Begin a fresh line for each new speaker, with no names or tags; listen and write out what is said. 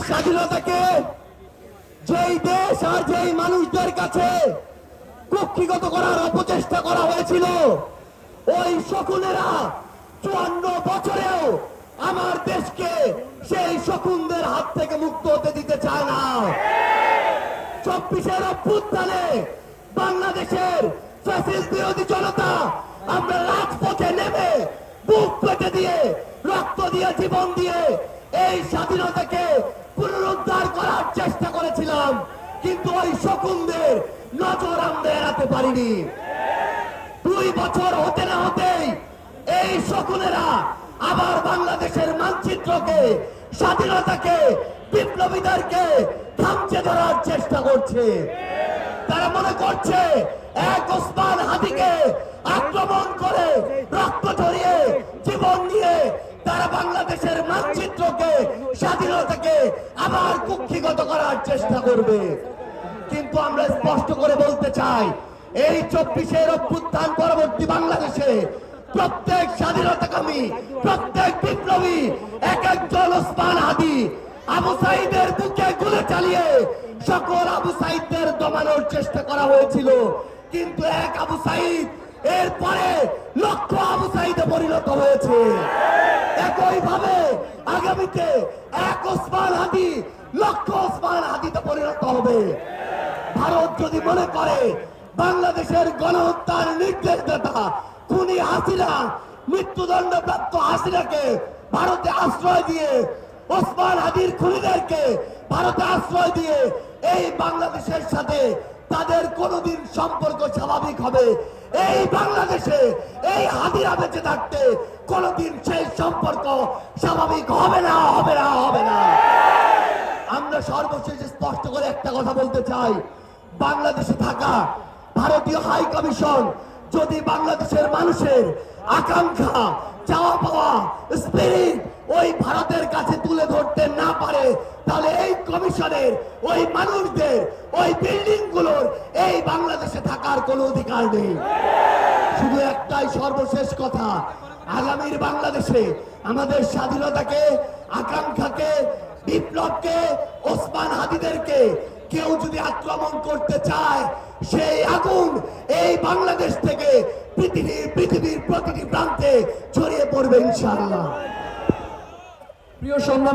স্বাধীনতাকে যেই দেশ আর যেই মানুষদের কাছে কুক্ষিগত করার অপচেষ্টা করা হয়েছিল, ওই শকুনেরা 54 বছরেও আমার দেশকে সেই শকুনদের হাত থেকে মুক্ত হতে দিতে চায় না। 24-এর অভ্যুত্থানে বাংলাদেশের ফ্যাসিস্ট বিরোধী জনতা আমরা রাজপথে নেমে বুক পেতে দিয়ে রক্ত দিয়ে জীবন দিয়ে এই স্বাধীনতাকে পুনরুদ্ধার করার চেষ্টা করেছিলাম, কিন্তু ওই শকুনদের নজর আমরা এড়াতে পারিনি। 2 বছর হতে না হতেই এই শকুনেরা আবার বাংলাদেশের মানচিত্রকে, স্বাধীনতাকে, বিপ্লবীদেরকে থামচে ধরার চেষ্টা করছে। তারা মনে করছে এক ওসমান হাদিকে আক্রমণ করে রক্ত ঝরিয়ে জীবন নিয়ে তারা বাংলাদেশের মানচিত্রকে, স্বাধীনতাকে আবার কুক্ষিগত করার চেষ্টা করবে। কিন্তু আমরা স্পষ্ট করে বলতে চাই, এই 24-এর অভ্যুত্থান পরবর্তী বাংলাদেশে প্রত্যেক স্বাধীনতাকামী, প্রত্যেক বিপ্লবী এক একজন ওসমান হাদি আবু সাইদের বুকে গুলি চালিয়ে সকল আবু সাইদদের দমানোর চেষ্টা করা হয়েছিল, কিন্তু এক আবু সাইদ এরপরে লক্ষ আবু সাইদে পরিণত হয়েছে। একইভাবে আগামীতে এক ওসমান হাদি লক্ষ ওসমান হাদিতে পরিণত হবে। ভারত যদি মনে করে বাংলাদেশের গণহত্যার নির্দেশদাতা খুনি হাসিনা, মৃত্যুদণ্ডপ্রাপ্ত হাসিনাকে ভারতে আশ্রয় দিয়ে, ওসমান হাদির খুনিদেরকে ভারতে আশ্রয় দিয়ে এই বাংলাদেশের সাথে তাদের কোনদিন সম্পর্ক স্বাভাবিক হবে, এই বাংলাদেশে এই হাদিরা বেঁচে থাকতে কোনদিন সেই সম্পর্ক স্বাভাবিক হবে না, হবে না, হবে না। আমরা সর্বশেষ স্পষ্ট করে একটা কথা বলতে চাই, বাংলাদেশে থাকা ভারতীয় হাই কমিশন যদি বাংলাদেশের মানুষের আকাঙ্ক্ষা, চাওয়া পাওয়া, স্পিরিট ওই ভারতের কাছে তুলে ধরতে না পারে, তাহলে এই কমিশনের ওই মানুষদের, ওই বিল্ডিং গুলোর এই বাংলাদেশে থাকার কোনো অধিকার নেই। শুধু একটাই সর্বশেষ কথা, আগামীর বাংলাদেশে আমাদের স্বাধীনতাকে, আকাঙ্ক্ষাকে, বিপ্লবকে, ওসমান হাদিদেরকে কেউ যদি আক্রমণ করতে চায়, সেই আগুন এই বাংলাদেশ থেকে পৃথিবীর প্রতিটি প্রান্তে ছড়িয়ে পড়বে ইনশাআল্লাহ।
প্রিয় সম্মান